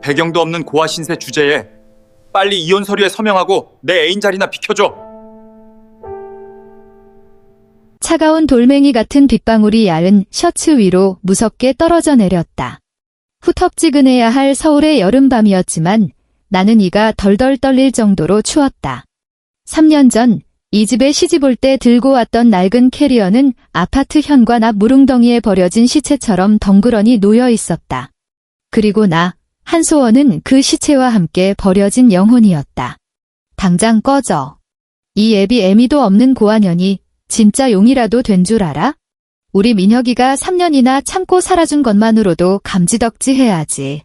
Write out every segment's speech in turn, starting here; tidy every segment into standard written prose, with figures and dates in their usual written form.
배경도 없는 고아 신세 주제에 빨리 이혼 서류에 서명하고 내 애인 자리나 비켜줘. 차가운 돌멩이 같은 빗방울이 얇은 셔츠 위로 무섭게 떨어져 내렸다. 후텁지근해야 할 서울의 여름밤이었지만 나는 이가 덜덜 떨릴 정도로 추웠다. 3년 전 이 집에 시집올 때 들고 왔던 낡은 캐리어는 아파트 현관 앞 무릉덩이에 버려진 시체처럼 덩그러니 놓여 있었다. 그리고 나, 한소원은 그 시체와 함께 버려진 영혼이었다. 당장 꺼져. 이 애비 애미도 없는 고아년이 진짜 용이라도 된 줄 알아? 우리 민혁이가 3년이나 참고 살아준 것만으로도 감지덕지해야지.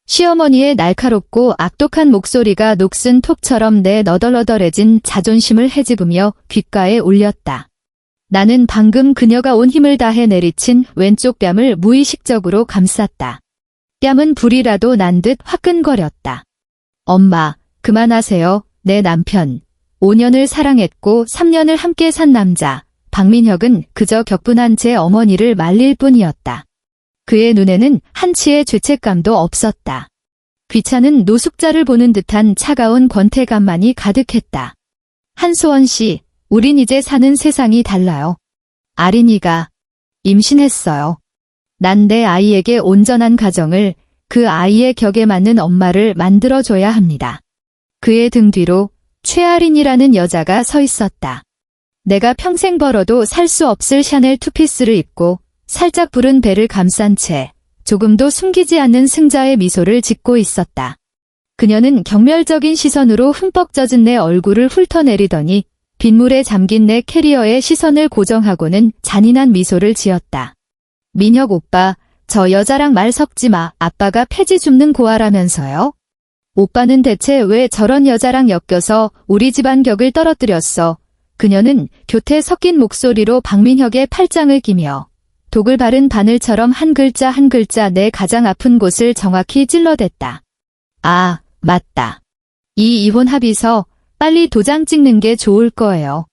시어머니의 날카롭고 악독한 목소리가 녹슨 톱처럼 내 너덜너덜해진 자존심을 헤집으며 귓가에 울렸다. 나는 방금 그녀가 온 힘을 다해 내리친 왼쪽 뺨을 무의식적으로 감쌌다. 뺨은 불이라도 난 듯 화끈거렸다. 엄마, 그만하세요. 내 남편. 5년을 사랑했고 3년을 함께 산 남자, 박민혁은 그저 격분한 제 어머니를 말릴 뿐이었다. 그의 눈에는 한치의 죄책감도 없었다. 귀찮은 노숙자를 보는 듯한 차가운 권태감만이 가득했다. 한소원 씨, 우린 이제 사는 세상이 달라요. 아린이가 임신했어요. 난 내 아이에게 온전한 가정을, 그 아이의 격에 맞는 엄마를 만들어줘야 합니다. 그의 등 뒤로 최아린이라는 여자가 서 있었다. 내가 평생 벌어도 살 수 없을 샤넬 투피스를 입고 살짝 부른 배를 감싼 채 조금도 숨기지 않는 승자의 미소를 짓고 있었다. 그녀는 경멸적인 시선으로 흠뻑 젖은 내 얼굴을 훑어내리더니 빗물에 잠긴 내 캐리어에 시선을 고정하고는 잔인한 미소를 지었다. 민혁 오빠, 저 여자랑 말 섞지 마. 아빠가 폐지 줍는 고아라면서요? 오빠는 대체 왜 저런 여자랑 엮여서 우리 집안 격을 떨어뜨렸어? 그녀는 교태 섞인 목소리로 박민혁의 팔짱을 끼며 독을 바른 바늘처럼 한 글자 한 글자 내 가장 아픈 곳을 정확히 찔러댔다. 아, 맞다. 이 이혼 합의서 빨리 도장 찍는 게 좋을 거예요.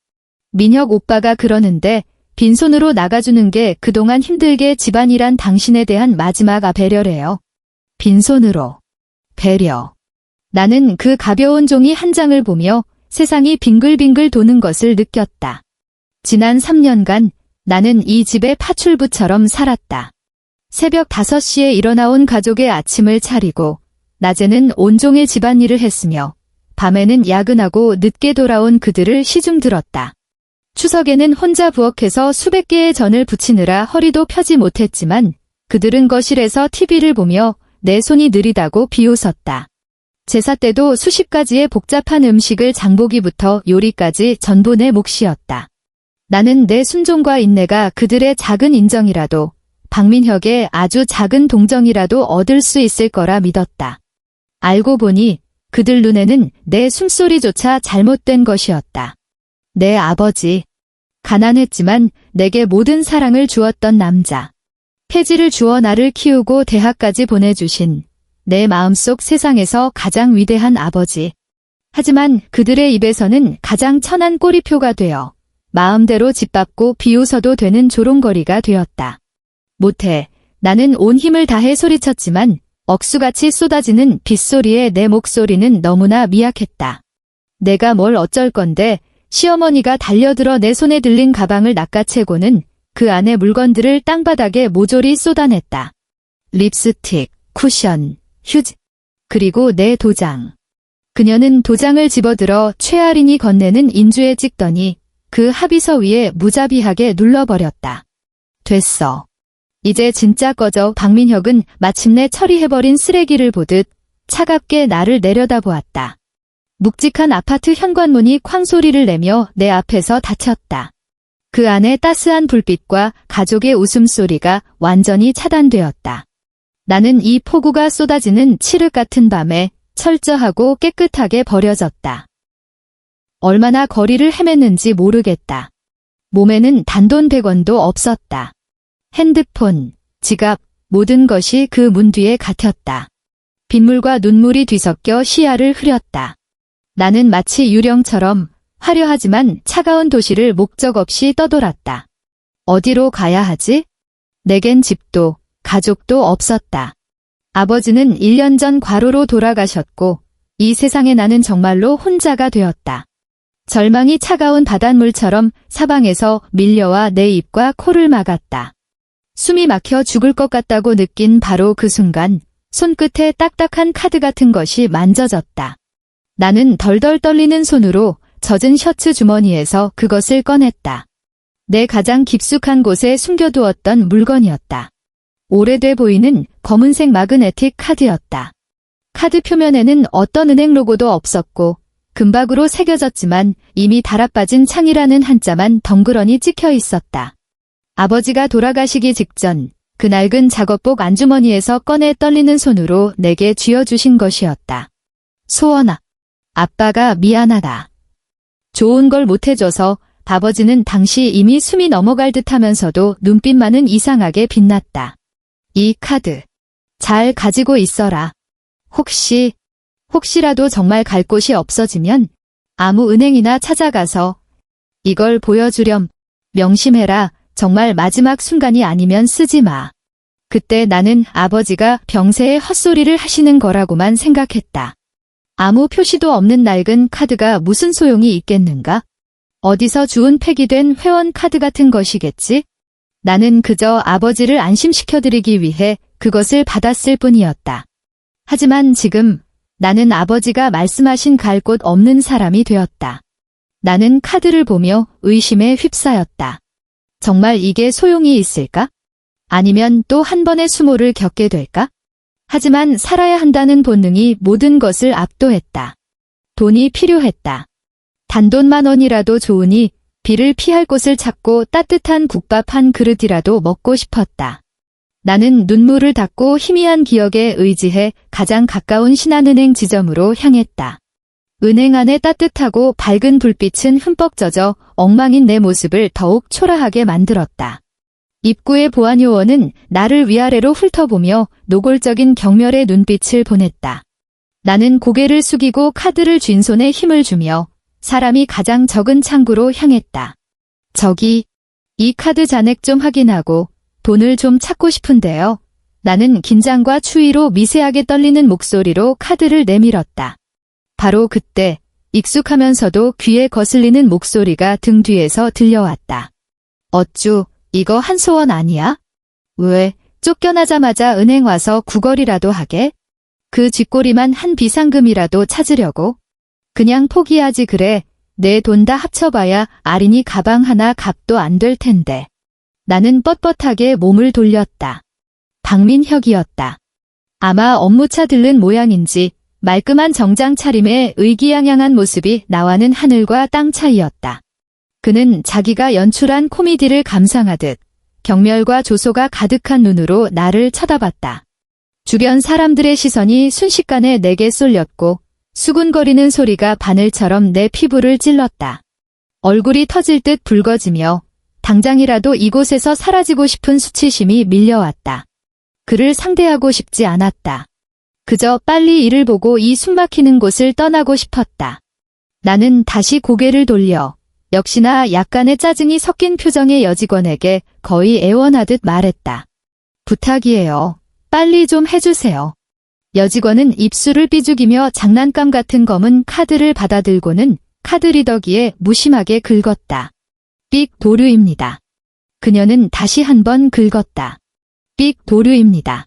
민혁 오빠가 그러는데 빈손으로 나가주는 게 그동안 힘들게 집안일한 당신에 대한 마지막 배려래요. 빈손으로. 배려. 나는 그 가벼운 종이 한 장을 보며 세상이 빙글빙글 도는 것을 느꼈다. 지난 3년간 나는 이 집의 파출부처럼 살았다. 새벽 5시에 일어나온 가족의 아침을 차리고 낮에는 온종일 집안일을 했으며 밤에는 야근하고 늦게 돌아온 그들을 시중 들었다. 추석에는 혼자 부엌에서 수백 개의 전을 부치느라 허리도 펴지 못했지만 그들은 거실에서 TV를 보며 내 손이 느리다고 비웃었다. 제사 때도 수십 가지의 복잡한 음식을 장보기부터 요리까지 전부 내 몫이었다. 나는 내 순종과 인내가 그들의 작은 인정이라도, 박민혁의 아주 작은 동정이라도 얻을 수 있을 거라 믿었다. 알고 보니 그들 눈에는 내 숨소리조차 잘못된 것이었다. 내 아버지. 가난했지만 내게 모든 사랑을 주었던 남자. 폐지를 주어 나를 키우고 대학까지 보내주신 내 마음속 세상에서 가장 위대한 아버지. 하지만 그들의 입에서는 가장 천한 꼬리표가 되어 마음대로 짓밟고 비웃어도 되는 조롱거리가 되었다. 못해. 나는 온 힘을 다해 소리쳤지만 억수같이 쏟아지는 빗소리에 내 목소리는 너무나 미약했다. 내가 뭘 어쩔 건데. 시어머니가 달려들어 내 손에 들린 가방을 낚아채고는 그 안에 물건들을 땅바닥에 모조리 쏟아냈다. 립스틱, 쿠션, 휴지, 그리고 내 도장. 그녀는 도장을 집어들어 최아린이 건네는 인주에 찍더니 그 합의서 위에 무자비하게 눌러버렸다. 됐어. 이제 진짜 꺼져. 박민혁은 마침내 처리해버린 쓰레기를 보듯 차갑게 나를 내려다보았다. 묵직한 아파트 현관문이 쾅 소리를 내며 내 앞에서 닫혔다. 그 안에 따스한 불빛과 가족의 웃음소리가 완전히 차단되었다. 나는 이 폭우가 쏟아지는 칠흑 같은 밤에 철저하고 깨끗하게 버려졌다. 얼마나 거리를 헤맸는지 모르겠다. 몸에는 단돈 100원도 없었다. 핸드폰, 지갑, 모든 것이 그 문 뒤에 갇혔다. 빗물과 눈물이 뒤섞여 시야를 흐렸다. 나는 마치 유령처럼 화려하지만 차가운 도시를 목적 없이 떠돌았다. 어디로 가야 하지? 내겐 집도, 가족도 없었다. 아버지는 1년 전 과로로 돌아가셨고 이 세상에 나는 정말로 혼자가 되었다. 절망이 차가운 바닷물처럼 사방에서 밀려와 내 입과 코를 막았다. 숨이 막혀 죽을 것 같다고 느낀 바로 그 순간 손끝에 딱딱한 카드 같은 것이 만져졌다. 나는 덜덜 떨리는 손으로 젖은 셔츠 주머니에서 그것을 꺼냈다. 내 가장 깊숙한 곳에 숨겨두었던 물건이었다. 오래돼 보이는 검은색 마그네틱 카드였다. 카드 표면에는 어떤 은행 로고도 없었고 금박으로 새겨졌지만 이미 달아빠진 창이라는 한자만 덩그러니 찍혀 있었다. 아버지가 돌아가시기 직전 그 낡은 작업복 안주머니에서 꺼내 떨리는 손으로 내게 쥐어주신 것이었다. 소원아, 아빠가 미안하다. 좋은 걸 못해줘서. 아버지는 당시 이미 숨이 넘어갈 듯하면서도 눈빛만은 이상하게 빛났다. 이 카드 잘 가지고 있어라. 혹시라도 정말 갈 곳이 없어지면 아무 은행이나 찾아가서 이걸 보여주렴. 명심해라. 정말 마지막 순간이 아니면 쓰지 마. 그때 나는 아버지가 병세에 헛소리를 하시는 거라고만 생각했다. 아무 표시도 없는 낡은 카드가 무슨 소용이 있겠는가? 어디서 주운 폐기된 회원 카드 같은 것이겠지? 나는 그저 아버지를 안심시켜드리기 위해 그것을 받았을 뿐이었다. 하지만 지금 나는 아버지가 말씀하신 갈 곳 없는 사람이 되었다. 나는 카드를 보며 의심에 휩싸였다. 정말 이게 소용이 있을까? 아니면 또 한 번의 수모를 겪게 될까? 하지만 살아야 한다는 본능이 모든 것을 압도했다. 돈이 필요했다. 단돈 10,000원이라도 좋으니 비를 피할 곳을 찾고 따뜻한 국밥 한 그릇이라도 먹고 싶었다. 나는 눈물을 닦고 희미한 기억에 의지해 가장 가까운 신한은행 지점으로 향했다. 은행 안의 따뜻하고 밝은 불빛은 흠뻑 젖어 엉망인 내 모습을 더욱 초라하게 만들었다. 입구의 보안요원은 나를 위아래로 훑어보며 노골적인 경멸의 눈빛을 보냈다. 나는 고개를 숙이고 카드를 쥔 손에 힘을 주며 사람이 가장 적은 창구로 향했다. 저기, 이 카드 잔액 좀 확인하고 돈을 좀 찾고 싶은데요. 나는 긴장과 추위로 미세하게 떨리는 목소리로 카드를 내밀었다. 바로 그때 익숙하면서도 귀에 거슬리는 목소리가 등 뒤에서 들려왔다. 어쭈, 이거 한소원 아니야? 왜, 쫓겨나자마자 은행 와서 구걸이라도 하게? 그 쥐꼬리만 한 비상금이라도 찾으려고? 그냥 포기하지 그래. 내 돈 다 합쳐봐야 아린이 가방 하나 값도 안 될 텐데. 나는 뻣뻣하게 몸을 돌렸다. 박민혁이었다. 아마 업무차 들른 모양인지 말끔한 정장 차림에 의기양양한 모습이 나와는 하늘과 땅 차이였다. 그는 자기가 연출한 코미디를 감상하듯 경멸과 조소가 가득한 눈으로 나를 쳐다봤다. 주변 사람들의 시선이 순식간에 내게 쏠렸고 수군거리는 소리가 바늘처럼 내 피부를 찔렀다. 얼굴이 터질 듯 붉어지며 당장이라도 이곳에서 사라지고 싶은 수치심이 밀려왔다. 그를 상대하고 싶지 않았다. 그저 빨리 이를 보고 이 숨막히는 곳을 떠나고 싶었다. 나는 다시 고개를 돌려 역시나 약간의 짜증이 섞인 표정의 여직원에게 거의 애원하듯 말했다. 부탁이에요. 빨리 좀 해주세요. 여직원은 입술을 삐죽이며 장난감 같은 검은 카드를 받아들고는 카드 리더기에 무심하게 긁었다. 삑 도류입니다. 그녀는 다시 한 번 긁었다. 삑 도류입니다.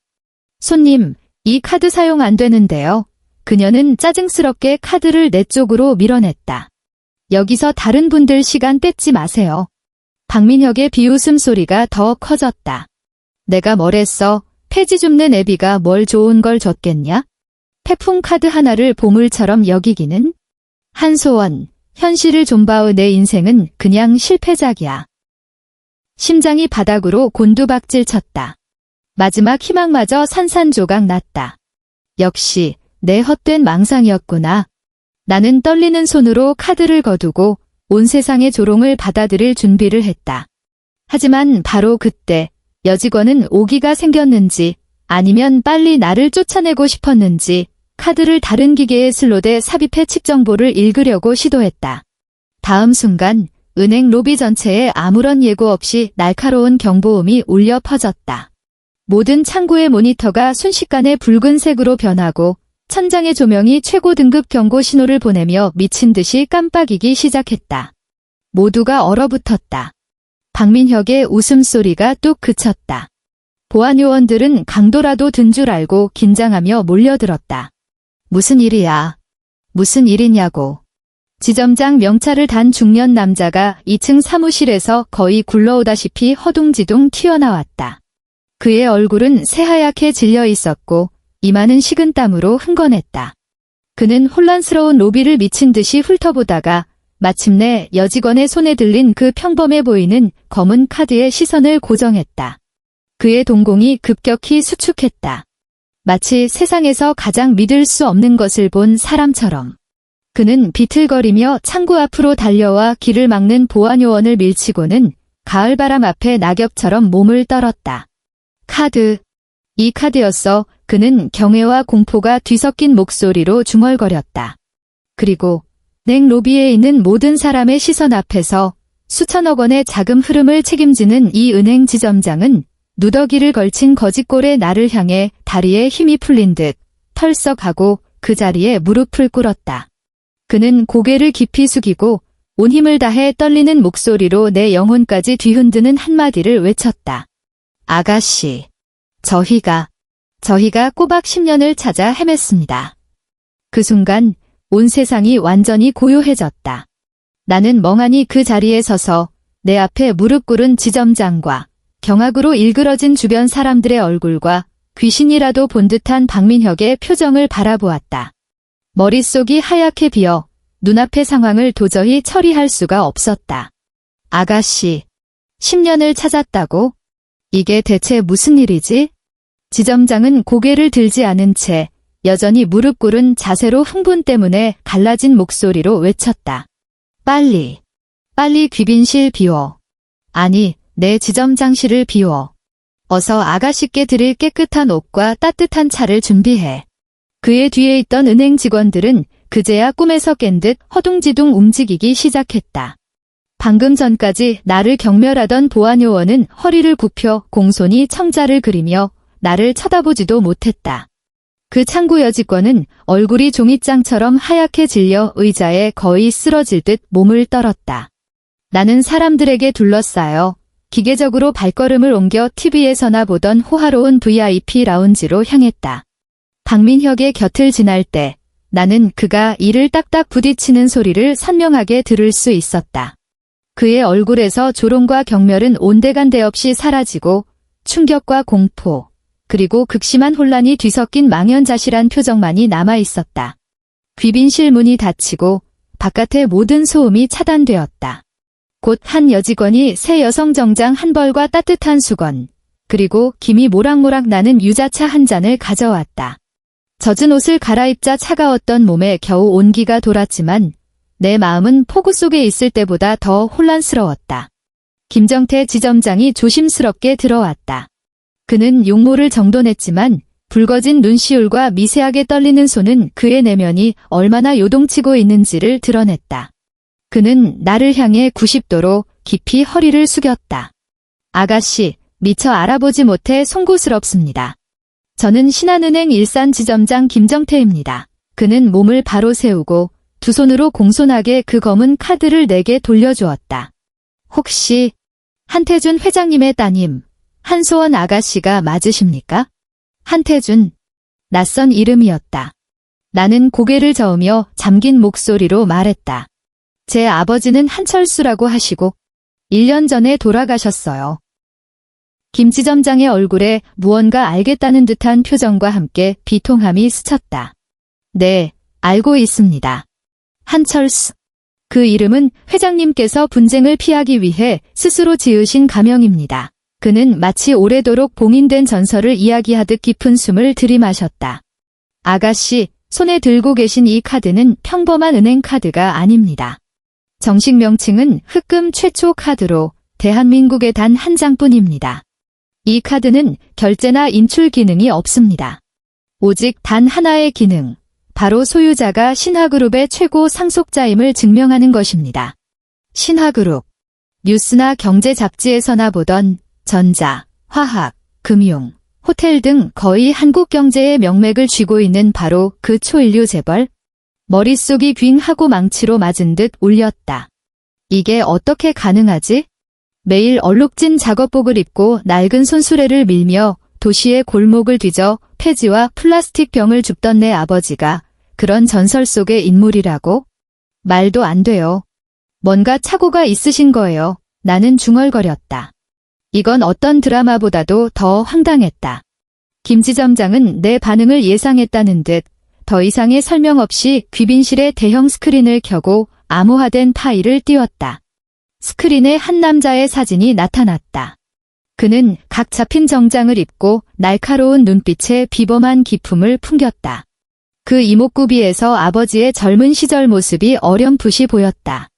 손님, 이 카드 사용 안 되는데요. 그녀는 짜증스럽게 카드를 내 쪽으로 밀어냈다. 여기서 다른 분들 시간 뺏지 마세요. 박민혁의 비웃음 소리가 더 커졌다. 내가 뭘 했어? 폐지 줍는 애비가 뭘 좋은 걸 줬겠냐? 태풍 카드 하나를 보물처럼 여기기는? 한소원, 현실을 좀 봐우 내 인생은 그냥 실패작이야. 심장이 바닥으로 곤두박질 쳤다. 마지막 희망마저 산산조각 났다. 역시 내 헛된 망상이었구나. 나는 떨리는 손으로 카드를 거두고 온 세상의 조롱을 받아들일 준비를 했다. 하지만 바로 그때 여직원은 오기가 생겼는지 아니면 빨리 나를 쫓아내고 싶었는지 카드를 다른 기계에 슬롯에 삽입해 칙 정보를 읽으려고 시도했다. 다음 순간 은행 로비 전체에 아무런 예고 없이 날카로운 경보음이 울려 퍼졌다. 모든 창구의 모니터가 순식간에 붉은색으로 변하고 천장의 조명이 최고 등급 경고 신호를 보내며 미친 듯이 깜빡이기 시작했다. 모두가 얼어붙었다. 박민혁의 웃음소리가 뚝 그쳤다. 보안요원들은 강도라도 든 줄 알고 긴장하며 몰려들었다. 무슨 일이야? 무슨 일이냐고. 지점장 명찰을 단 중년 남자가 2층 사무실에서 거의 굴러오다시피 허둥지둥 튀어나왔다. 그의 얼굴은 새하얗게 질려 있었고 이마는 식은땀으로 흥건했다. 그는 혼란스러운 로비를 미친 듯이 훑어보다가 마침내 여직원의 손에 들린 그 평범해 보이는 검은 카드에 시선을 고정했다. 그의 동공이 급격히 수축했다. 마치 세상에서 가장 믿을 수 없는 것을 본 사람처럼. 그는 비틀거리며 창구 앞으로 달려와 길을 막는 보안요원을 밀치고는 가을바람 앞에 낙엽처럼 몸을 떨었다. 카드. 이 카드였어. 그는 경외와 공포가 뒤섞인 목소리로 중얼거렸다. 그리고 냉 로비에 있는 모든 사람의 시선 앞에서 수천억 원의 자금 흐름을 책임지는 이 은행 지점장은 누더기를 걸친 거짓골의 나를 향해 다리에 힘이 풀린 듯 털썩하고 그 자리에 무릎을 꿇었다. 그는 고개를 깊이 숙이고 온 힘을 다해 떨리는 목소리로 내 영혼까지 뒤흔드는 한마디를 외쳤다. 아가씨, 저희가 꼬박 10년을 찾아 헤맸습니다. 그 순간 온 세상이 완전히 고요해졌다. 나는 멍하니 그 자리에 서서 내 앞에 무릎 꿇은 지점장과 경악으로 일그러진 주변 사람들의 얼굴과 귀신이라도 본 듯한 박민혁의 표정을 바라보았다. 머릿속이 하얗게 비어 눈앞의 상황을 도저히 처리할 수가 없었다. 아가씨, 10년을 찾았다고? 이게 대체 무슨 일이지? 지점장은 고개를 들지 않은 채 여전히 무릎 꿇은 자세로 흥분 때문에 갈라진 목소리로 외쳤다. 빨리 귀빈실 비워. 아니, 내 지점장실을 비워. 어서 아가씨께 드릴 깨끗한 옷과 따뜻한 차를 준비해. 그의 뒤에 있던 은행 직원들은 그제야 꿈에서 깬 듯 허둥지둥 움직이기 시작했다. 방금 전까지 나를 경멸하던 보안요원은 허리를 굽혀 공손히 청자를 그리며 나를 쳐다보지도 못했다. 그 창구 여직원은 얼굴이 종이장처럼 하얗게 질려 의자에 거의 쓰러질 듯 몸을 떨었다. 나는 사람들에게 둘러싸여 기계적으로 발걸음을 옮겨 TV에서나 보던 호화로운 VIP 라운지로 향했다. 박민혁의 곁을 지날 때 나는 그가 이를 딱딱 부딪히는 소리를 선명하게 들을 수 있었다. 그의 얼굴에서 조롱과 경멸은 온데간데 없이 사라지고 충격과 공포, 그리고 극심한 혼란이 뒤섞인 망연자실한 표정만이 남아있었다. 귀빈실 문이 닫히고 바깥의 모든 소음이 차단되었다. 곧 한 여직원이 새 여성 정장 한 벌과 따뜻한 수건, 그리고 김이 모락모락 나는 유자차 한 잔을 가져왔다. 젖은 옷을 갈아입자 차가웠던 몸에 겨우 온기가 돌았지만 내 마음은 폭우 속에 있을 때보다 더 혼란스러웠다. 김정태 지점장이 조심스럽게 들어왔다. 그는 용모를 정돈했지만 붉어진 눈시울과 미세하게 떨리는 손은 그의 내면이 얼마나 요동치고 있는지를 드러냈다. 그는 나를 향해 90도로 깊이 허리를 숙였다. 아가씨, 미처 알아보지 못해 송구스럽습니다. 저는 신한은행 일산지점장 김정태입니다. 그는 몸을 바로 세우고 두 손으로 공손하게 그 검은 카드를 내게 돌려주었다. 혹시 한태준 회장님의 따님 한소원 아가씨가 맞으십니까? 한태준. 낯선 이름이었다. 나는 고개를 저으며 잠긴 목소리로 말했다. 제 아버지는 한철수라고 하시고 1년 전에 돌아가셨어요. 김 지점장의 얼굴에 무언가 알겠다는 듯한 표정과 함께 비통함이 스쳤다. 네, 알고 있습니다. 한철수. 그 이름은 회장님께서 분쟁을 피하기 위해 스스로 지으신 가명입니다. 그는 마치 오래도록 봉인된 전설을 이야기하듯 깊은 숨을 들이마셨다. 아가씨, 손에 들고 계신 이 카드는 평범한 은행 카드가 아닙니다. 정식 명칭은 흑금 최초 카드로 대한민국에 단 한 장뿐입니다. 이 카드는 결제나 인출 기능이 없습니다. 오직 단 하나의 기능, 바로 소유자가 신화그룹의 최고 상속자임을 증명하는 것입니다. 신화그룹. 뉴스나 경제 잡지에서나 보던 전자, 화학, 금융, 호텔 등 거의 한국 경제의 명맥을 쥐고 있는 바로 그 초일류 재벌? 머릿속이 괭하고 망치로 맞은 듯 울렸다. 이게 어떻게 가능하지? 매일 얼룩진 작업복을 입고 낡은 손수레를 밀며 도시의 골목을 뒤져 폐지와 플라스틱 병을 줍던 내 아버지가 그런 전설 속의 인물이라고? 말도 안 돼요. 뭔가 착오가 있으신 거예요. 나는 중얼거렸다. 이건 어떤 드라마보다도 더 황당했다. 김지점장은 내 반응을 예상했다는 듯 더 이상의 설명 없이 귀빈실에 대형 스크린을 켜고 암호화된 파일을 띄웠다. 스크린에 한 남자의 사진이 나타났다. 그는 각 잡힌 정장을 입고 날카로운 눈빛에 비범한 기품을 풍겼다. 그 이목구비에서 아버지의 젊은 시절 모습이 어렴풋이 보였다.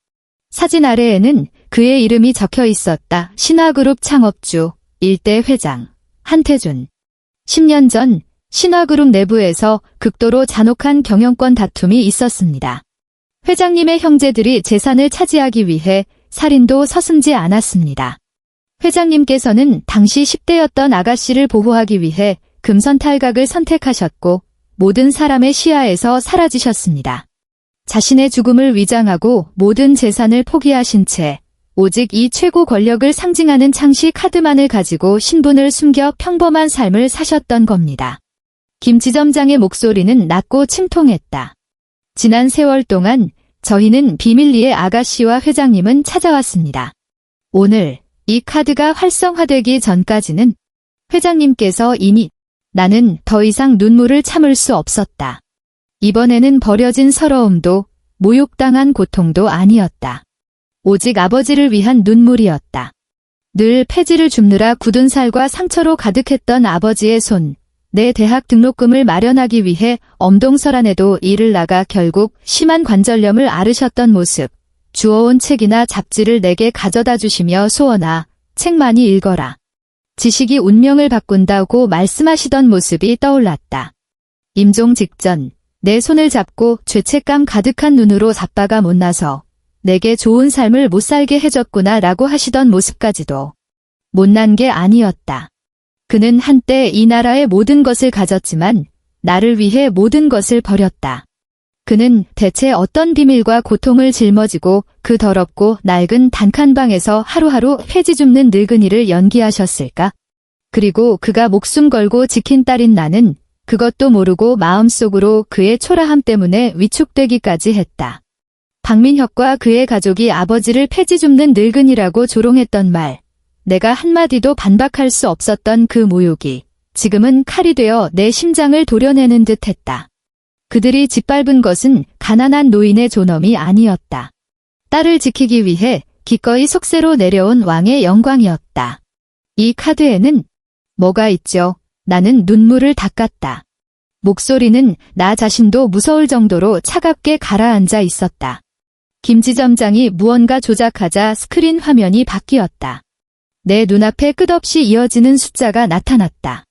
사진 아래에는 그의 이름이 적혀 있었다. 신화그룹 창업주, 일대 회장, 한태준. 10년 전 신화그룹 내부에서 극도로 잔혹한 경영권 다툼이 있었습니다. 회장님의 형제들이 재산을 차지하기 위해 살인도 서슴지 않았습니다. 회장님께서는 당시 10대였던 아가씨를 보호하기 위해 금선탈각을 선택하셨고 모든 사람의 시야에서 사라지셨습니다. 자신의 죽음을 위장하고 모든 재산을 포기하신 채 오직 이 최고 권력을 상징하는 창시 카드만을 가지고 신분을 숨겨 평범한 삶을 사셨던 겁니다. 김 지점장의 목소리는 낮고 침통했다. 지난 세월 동안 저희는 비밀리에 아가씨와 회장님은 찾아왔습니다. 오늘 이 카드가 활성화되기 전까지는 회장님께서 이미 나는 더 이상 눈물을 참을 수 없었다. 이번에는 버려진 서러움도 모욕당한 고통도 아니었다. 오직 아버지를 위한 눈물이었다. 늘 폐지를 줍느라 굳은 살과 상처로 가득했던 아버지의 손, 내 대학 등록금을 마련하기 위해 엄동설안에도 일을 나가 결국 심한 관절염을 앓으셨던 모습, 주워온 책이나 잡지를 내게 가져다 주시며 소원아, 책 많이 읽어라. 지식이 운명을 바꾼다고 말씀하시던 모습이 떠올랐다. 임종 직전 내 손을 잡고 죄책감 가득한 눈으로 자빠가 못나서 내게 좋은 삶을 못 살게 해줬구나 라고 하시던 모습까지도 못난 게 아니었다. 그는 한때 이 나라의 모든 것을 가졌지만 나를 위해 모든 것을 버렸다. 그는 대체 어떤 비밀과 고통을 짊어지고 그 더럽고 낡은 단칸방에서 하루하루 폐지 줍는 늙은이를 연기하셨을까? 그리고 그가 목숨 걸고 지킨 딸인 나는 그것도 모르고 마음속으로 그의 초라함 때문에 위축되기까지 했다. 박민혁과 그의 가족이 아버지를 폐지 줍는 늙은이라고 조롱했던 말, 내가 한마디도 반박할 수 없었던 그 모욕이 지금은 칼이 되어 내 심장을 도려내는 듯 했다. 그들이 짓밟은 것은 가난한 노인의 존엄이 아니었다. 딸을 지키기 위해 기꺼이 속세로 내려온 왕의 영광이었다. 이 카드에는 뭐가 있죠? 나는 눈물을 닦았다. 목소리는 나 자신도 무서울 정도로 차갑게 가라앉아 있었다. 김 지점장이 무언가 조작하자 스크린 화면이 바뀌었다. 내 눈앞에 끝없이 이어지는 숫자가 나타났다.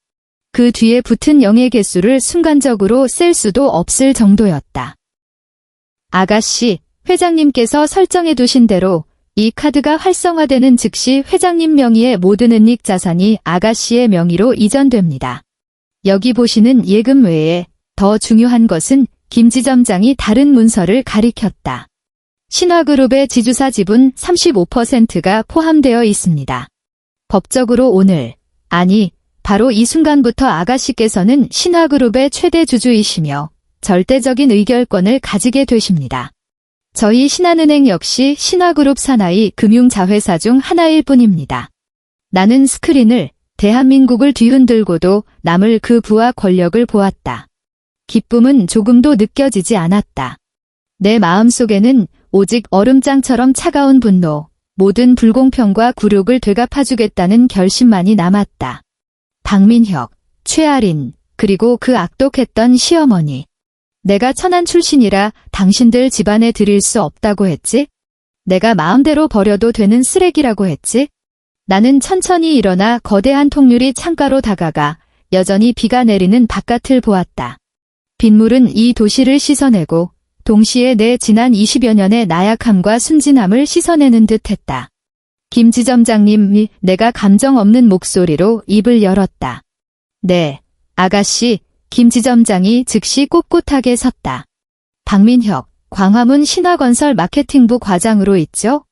그 뒤에 붙은 0의 개수를 순간적으로 셀 수도 없을 정도였다. 아가씨, 회장님께서 설정해 두신 대로 이 카드가 활성화되는 즉시 회장님 명의의 모든 은닉 자산이 아가씨의 명의로 이전됩니다. 여기 보시는 예금 외에 더 중요한 것은 김 지점장이 다른 문서를 가리켰다. 신화그룹의 지주사 지분 35%가 포함되어 있습니다. 법적으로 오늘, 아니, 바로 이 순간부터 아가씨께서는 신화그룹의 최대 주주이시며 절대적인 의결권을 가지게 되십니다. 저희 신한은행 역시 신화그룹 산하의 금융자회사 중 하나일 뿐입니다. 나는 스크린을 대한민국을 뒤흔들고도 남을 그 부와 권력을 보았다. 기쁨은 조금도 느껴지지 않았다. 내 마음속에는 오직 얼음장처럼 차가운 분노, 모든 불공평과 굴욕을 되갚아주겠다는 결심만이 남았다. 박민혁, 최아린, 그리고 그 악독했던 시어머니. 내가 천한 출신이라 당신들 집안에 들일 수 없다고 했지? 내가 마음대로 버려도 되는 쓰레기라고 했지? 나는 천천히 일어나 거대한 통유리 창가로 다가가 여전히 비가 내리는 바깥을 보았다. 빗물은 이 도시를 씻어내고 동시에 내 지난 20여 년의 나약함과 순진함을 씻어내는 듯했다. 김 지점장님이 내가 감정 없는 목소리로 입을 열었다. 네, 아가씨, 김 지점장이 즉시 꼿꼿하게 섰다. 박민혁, 광화문 신화건설 마케팅부 과장으로 있죠?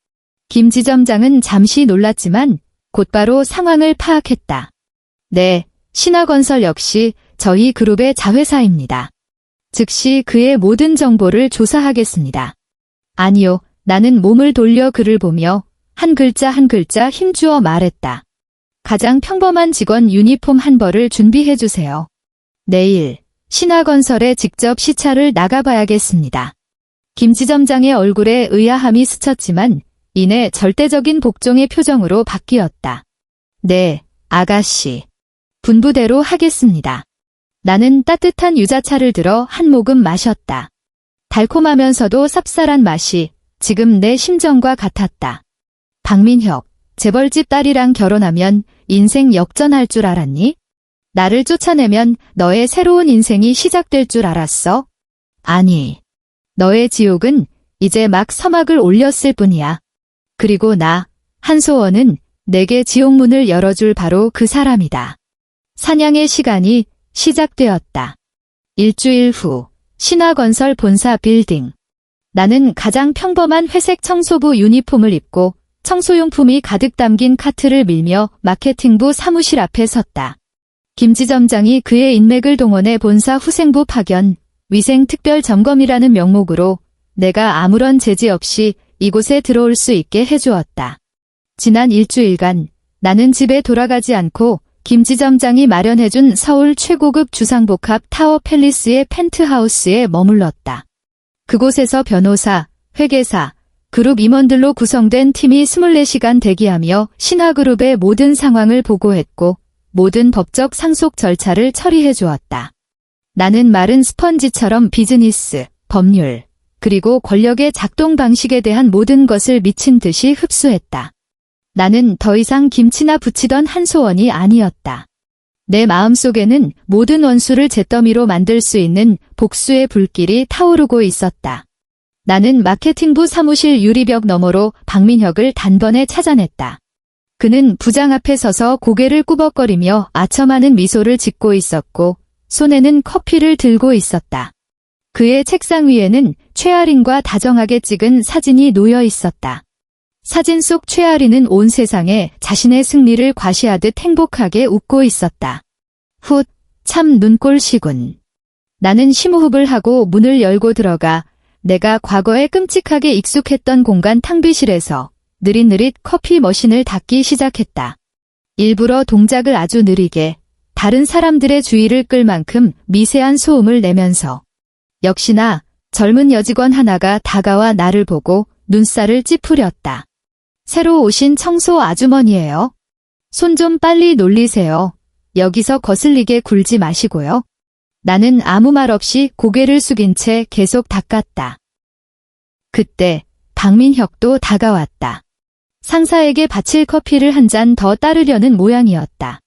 김 지점장은 잠시 놀랐지만 곧바로 상황을 파악했다. 네, 신화건설 역시 저희 그룹의 자회사입니다. 즉시 그의 모든 정보를 조사하겠습니다. 아니요, 나는 몸을 돌려 그를 보며 한 글자 한 글자 힘주어 말했다. 가장 평범한 직원 유니폼 한 벌을 준비해주세요. 내일 신화건설에 직접 시차를 나가봐야겠습니다. 김 지점장의 얼굴에 의아함이 스쳤지만 이내 절대적인 복종의 표정으로 바뀌었다. 네, 아가씨. 분부대로 하겠습니다. 나는 따뜻한 유자차를 들어 한 모금 마셨다. 달콤하면서도 쌉쌀한 맛이 지금 내 심정과 같았다. 박민혁, 재벌집 딸이랑 결혼하면 인생 역전할 줄 알았니? 나를 쫓아내면 너의 새로운 인생이 시작될 줄 알았어? 아니, 너의 지옥은 이제 막 서막을 올렸을 뿐이야. 그리고 나, 한소원은 내게 지옥문을 열어줄 바로 그 사람이다. 사냥의 시간이 시작되었다. 일주일 후, 신화건설 본사 빌딩. 나는 가장 평범한 회색 청소부 유니폼을 입고 청소용품이 가득 담긴 카트를 밀며 마케팅부 사무실 앞에 섰다. 김 지점장이 그의 인맥을 동원해 본사 후생부 파견, 위생 특별 점검이라는 명목으로 내가 아무런 제지 없이 이곳에 들어올 수 있게 해주었다. 지난 일주일간 나는 집에 돌아가지 않고 김 지점장이 마련해준 서울 최고급 주상복합 타워 팰리스의 펜트하우스에 머물렀다. 그곳에서 변호사, 회계사, 그룹 임원들로 구성된 팀이 24시간 대기하며 신화그룹의 모든 상황을 보고했고 모든 법적 상속 절차를 처리해 주었다. 나는 마른 스펀지처럼 비즈니스, 법률, 그리고 권력의 작동 방식에 대한 모든 것을 미친 듯이 흡수했다. 나는 더 이상 김치나 부치던 한소원이 아니었다. 내 마음속에는 모든 원수를 잿더미로 만들 수 있는 복수의 불길이 타오르고 있었다. 나는 마케팅부 사무실 유리벽 너머로 박민혁을 단번에 찾아냈다. 그는 부장 앞에 서서 고개를 꾸벅거리며 아첨하는 미소를 짓고 있었고 손에는 커피를 들고 있었다. 그의 책상 위에는 최아린과 다정하게 찍은 사진이 놓여 있었다. 사진 속 최아린은 온 세상에 자신의 승리를 과시하듯 행복하게 웃고 있었다. 훗, 참 눈꼴시군. 나는 심호흡을 하고 문을 열고 들어가 내가 과거에 끔찍하게 익숙했던 공간 탕비실에서 느릿느릿 커피 머신을 닦기 시작했다. 일부러 동작을 아주 느리게 다른 사람들의 주의를 끌 만큼 미세한 소음을 내면서 역시나 젊은 여직원 하나가 다가와 나를 보고 눈살을 찌푸렸다. 새로 오신 청소 아주머니예요. 손 좀 빨리 놀리세요. 여기서 거슬리게 굴지 마시고요. 나는 아무 말 없이 고개를 숙인 채 계속 닦았다. 그때 박민혁도 다가왔다. 상사에게 바칠 커피를 한 잔 더 따르려는 모양이었다.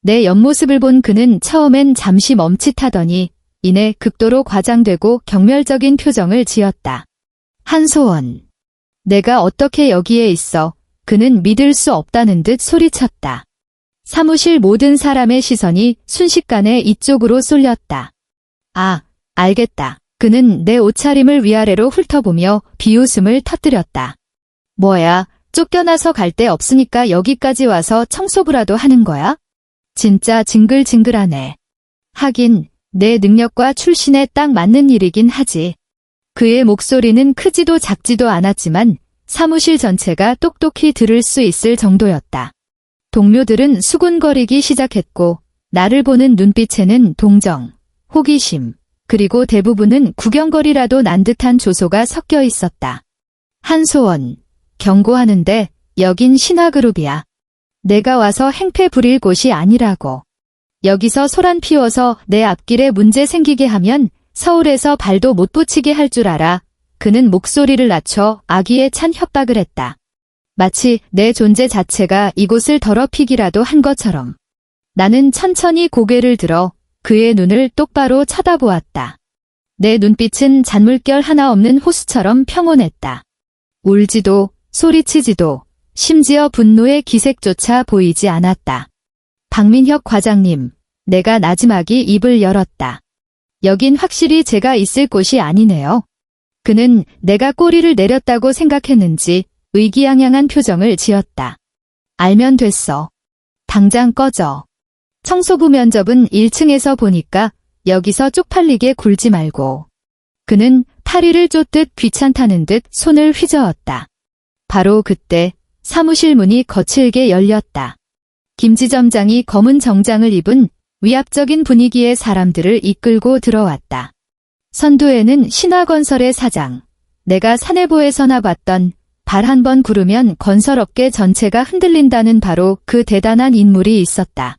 내 옆모습을 본 그는 처음엔 잠시 멈칫하더니 이내 극도로 과장되고 경멸적인 표정을 지었다. 한소원. 내가 어떻게 여기에 있어? 그는 믿을 수 없다는 듯 소리쳤다. 사무실 모든 사람의 시선이 순식간에 이쪽으로 쏠렸다. 아, 알겠다. 그는 내 옷차림을 위아래로 훑어보며 비웃음을 터뜨렸다. 뭐야, 쫓겨나서 갈 데 없으니까 여기까지 와서 청소부라도 하는 거야? 진짜 징글징글하네. 하긴 내 능력과 출신에 딱 맞는 일이긴 하지. 그의 목소리는 크지도 작지도 않았지만 사무실 전체가 똑똑히 들을 수 있을 정도였다. 동료들은 수군거리기 시작했고 나를 보는 눈빛에는 동정, 호기심, 그리고 대부분은 구경거리라도 난 듯한 조소가 섞여 있었다. 한소원, 경고하는데 여긴 신화그룹이야. 내가 와서 행패 부릴 곳이 아니라고. 여기서 소란 피워서 내 앞길에 문제 생기게 하면 서울에서 발도 못 붙이게 할 줄 알아. 그는 목소리를 낮춰 악의에 찬 협박을 했다. 마치 내 존재 자체가 이곳을 더럽히기라도 한 것처럼. 나는 천천히 고개를 들어 그의 눈을 똑바로 쳐다보았다. 내 눈빛은 잔물결 하나 없는 호수처럼 평온했다. 울지도 소리치지도 심지어 분노의 기색조차 보이지 않았다. 박민혁 과장님, 내가 나지막이 입을 열었다. 여긴 확실히 제가 있을 곳이 아니네요. 그는 내가 꼬리를 내렸다고 생각했는지 의기양양한 표정을 지었다. 알면 됐어. 당장 꺼져. 청소부 면접은 1층에서 보니까 여기서 쪽팔리게 굴지 말고. 그는 파리를 쫓듯 귀찮다는 듯 손을 휘저었다. 바로 그때 사무실 문이 거칠게 열렸다. 김지점장이 검은 정장을 입은 위압적인 분위기의 사람들을 이끌고 들어왔다. 선두에는 신화건설의 사장, 내가 사내보에서나 봤던 발 한 번 구르면 건설업계 전체가 흔들린다는 바로 그 대단한 인물이 있었다.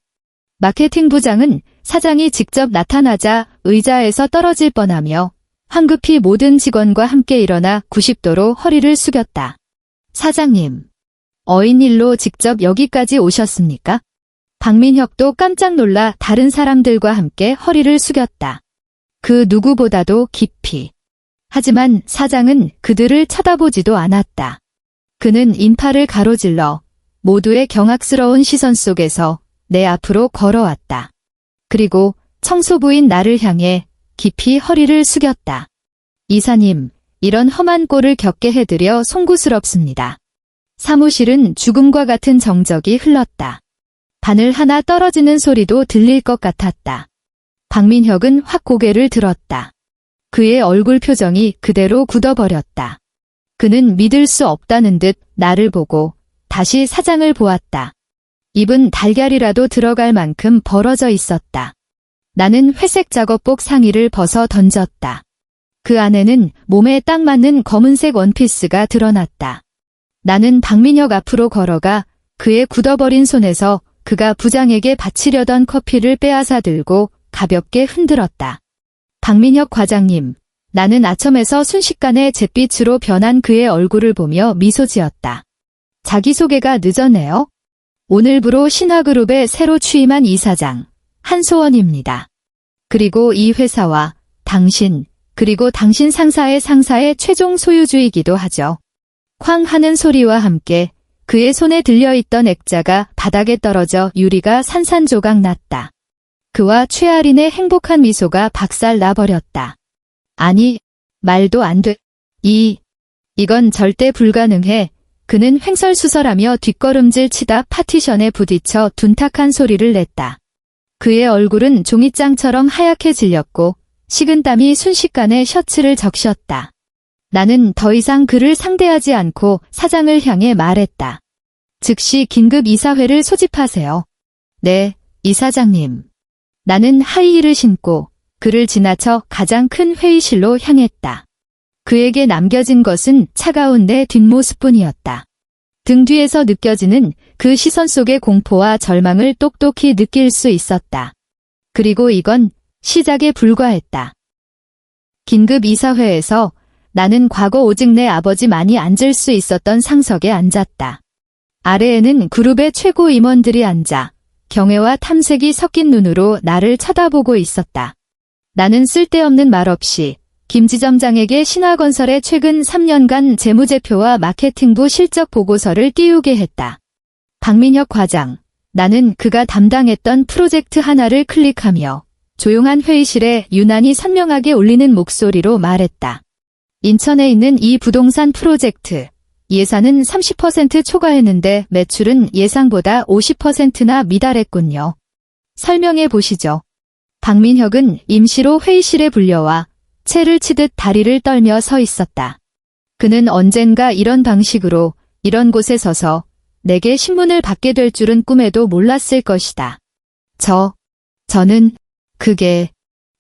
마케팅 부장은 사장이 직접 나타나자 의자에서 떨어질 뻔하며 황급히 모든 직원과 함께 일어나 90도로 허리를 숙였다. 사장님, 어인일로 직접 여기까지 오셨습니까? 박민혁도 깜짝 놀라 다른 사람들과 함께 허리를 숙였다. 그 누구보다도 깊이. 하지만 사장은 그들을 쳐다보지도 않았다. 그는 인파를 가로질러 모두의 경악스러운 시선 속에서 내 앞으로 걸어왔다. 그리고 청소부인 나를 향해 깊이 허리를 숙였다. 이사님, 이런 험한 꼴을 겪게 해드려 송구스럽습니다. 사무실은 죽음과 같은 정적이 흘렀다. 바늘 하나 떨어지는 소리도 들릴 것 같았다. 박민혁은 확 고개를 들었다. 그의 얼굴 표정이 그대로 굳어버렸다. 그는 믿을 수 없다는 듯 나를 보고 다시 사장을 보았다. 입은 달걀이라도 들어갈 만큼 벌어져 있었다. 나는 회색 작업복 상의를 벗어 던졌다. 그 안에는 몸에 딱 맞는 검은색 원피스가 드러났다. 나는 박민혁 앞으로 걸어가 그의 굳어버린 손에서 그가 부장에게 바치려던 커피를 빼앗아 들고 가볍게 흔들었다. 박민혁 과장님, 나는 아첨에서 순식간에 잿빛으로 변한 그의 얼굴을 보며 미소 지었다. 자기소개가 늦었네요. 오늘부로 신화그룹에 새로 취임한 이사장, 한소원입니다. 그리고 이 회사와 당신, 그리고 당신 상사의 최종 소유주이기도 하죠. 쾅 하는 소리와 함께 그의 손에 들려있던 액자가 바닥에 떨어져 유리가 산산조각 났다. 그와 최아린의 행복한 미소가 박살 나버렸다. 아니, 말도 안 돼. 이건 절대 불가능해. 그는 횡설수설하며 뒷걸음질 치다 파티션에 부딪혀 둔탁한 소리를 냈다. 그의 얼굴은 종이장처럼 하얗게 질렸고 식은땀이 순식간에 셔츠를 적셨다. 나는 더 이상 그를 상대하지 않고 사장을 향해 말했다. 즉시 긴급 이사회를 소집하세요. 네, 이사장님. 나는 하이힐을 신고 그를 지나쳐 가장 큰 회의실로 향했다. 그에게 남겨진 것은 차가운 내 뒷모습뿐이었다. 등 뒤에서 느껴지는 그 시선 속의 공포와 절망을 똑똑히 느낄 수 있었다. 그리고 이건 시작에 불과했다. 긴급 이사회에서 나는 과거 오직 내 아버지만이 앉을 수 있었던 상석에 앉았다. 아래에는 그룹의 최고 임원들이 앉아 경외와 탐색이 섞인 눈으로 나를 쳐다보고 있었다. 나는 쓸데없는 말 없이 김지점장에게 신화건설의 최근 3년간 재무제표와 마케팅부 실적 보고서를 띄우게 했다. 박민혁 과장, 나는 그가 담당했던 프로젝트 하나를 클릭하며 조용한 회의실에 유난히 선명하게 울리는 목소리로 말했다. 인천에 있는 이 부동산 프로젝트, 예산은 30% 초과했는데 매출은 예상보다 50%나 미달했군요. 설명해 보시죠. 박민혁은 임시로 회의실에 불려와 채를 치듯 다리를 떨며 서 있었다. 그는 언젠가 이런 방식으로 이런 곳에 서서 내게 신문을 받게 될 줄은 꿈에도 몰랐을 것이다. 저는 그게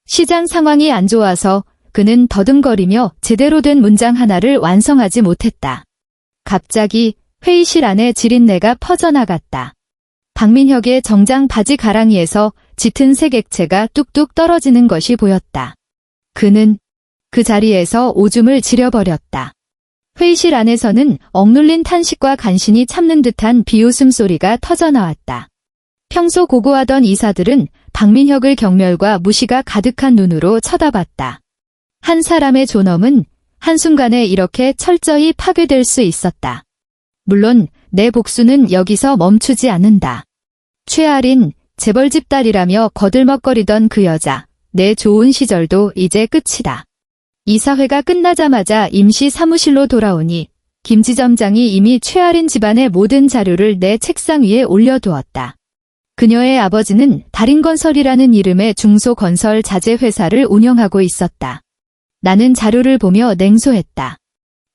시장 상황이 안 좋아서 그는 더듬거리며 제대로 된 문장 하나를 완성하지 못했다. 갑자기 회의실 안에 지린내가 퍼져나갔다. 박민혁의 정장 바지 가랑이에서 짙은 색 액체가 뚝뚝 떨어지는 것이 보였다. 그는 그 자리에서 오줌을 지려버렸다. 회의실 안에서는 억눌린 탄식과 간신히 참는 듯한 비웃음 소리가 터져나왔다. 평소 고고하던 이사들은 박민혁을 경멸과 무시가 가득한 눈으로 쳐다봤다. 한 사람의 존엄은 한순간에 이렇게 철저히 파괴될 수 있었다. 물론 내 복수는 여기서 멈추지 않는다. 최아린, 재벌집 딸이라며 거들먹거리던 그 여자, 내 좋은 시절도 이제 끝이다. 이사회가 끝나자마자 임시 사무실로 돌아오니 김 지점장이 이미 최아린 집안의 모든 자료를 내 책상 위에 올려두었다. 그녀의 아버지는 달인건설이라는 이름의 중소건설 자재회사를 운영하고 있었다. 나는 자료를 보며 냉소했다.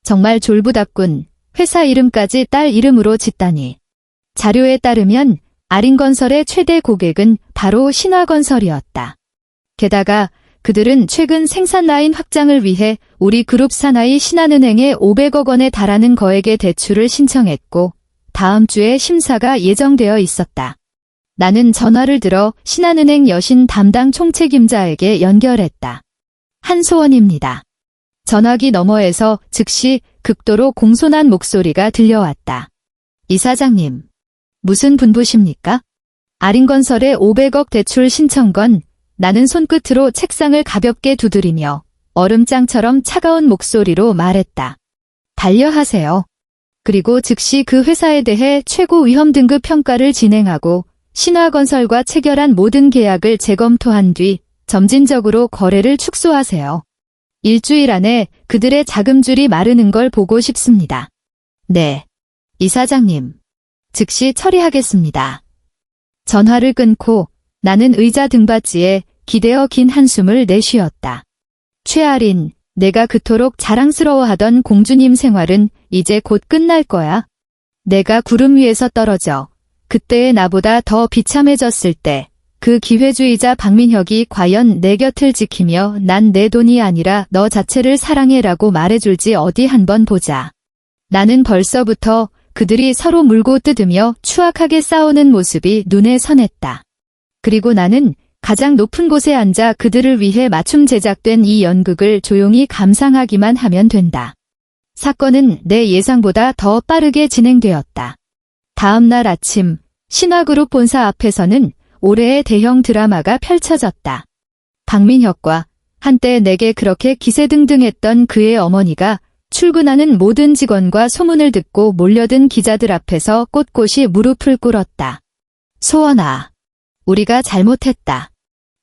정말 졸부답군. 회사 이름까지 딸 이름으로 짓다니. 자료에 따르면 아린건설의 최대 고객은 바로 신화건설이었다. 게다가 그들은 최근 생산 라인 확장을 위해 우리 그룹 사나이 신한은행에 500억 원에 달하는 거액의 대출을 신청했고 다음 주에 심사가 예정되어 있었다. 나는 전화를 들어 신한은행 여신 담당 총책임자에게 연결했다. 한소원입니다. 전화기 너머에서 즉시 극도로 공손한 목소리가 들려왔다. 이사장님, 무슨 분부십니까? 아린건설의 500억 대출 신청건. 나는 손끝으로 책상을 가볍게 두드리며 얼음장처럼 차가운 목소리로 말했다. 반려하세요. 그리고 즉시 그 회사에 대해 최고 위험 등급 평가를 진행하고 신화건설과 체결한 모든 계약을 재검토한 뒤 점진적으로 거래를 축소하세요. 일주일 안에 그들의 자금줄이 마르는 걸 보고 싶습니다. 네. 이사장님. 즉시 처리하겠습니다. 전화를 끊고 나는 의자 등받이에 기대어 긴 한숨을 내쉬었다. 최아린, 내가 그토록 자랑스러워하던 공주님 생활은 이제 곧 끝날 거야. 내가 구름 위에서 떨어져 그때의 나보다 더 비참해졌을 때 그 기회주의자 박민혁이 과연 내 곁을 지키며 난 내 돈이 아니라 너 자체를 사랑해라고 말해줄지 어디 한번 보자. 나는 벌써부터 그들이 서로 물고 뜯으며 추악하게 싸우는 모습이 눈에 선했다. 그리고 나는 가장 높은 곳에 앉아 그들을 위해 맞춤 제작된 이 연극을 조용히 감상하기만 하면 된다. 사건은 내 예상보다 더 빠르게 진행되었다. 다음 날 아침, 신화그룹 본사 앞에서는 올해의 대형 드라마가 펼쳐졌다. 박민혁과 한때 내게 그렇게 기세등등했던 그의 어머니가 출근하는 모든 직원과 소문을 듣고 몰려든 기자들 앞에서 꼿꼿이 무릎을 꿇었다. 소원아, 우리가 잘못했다.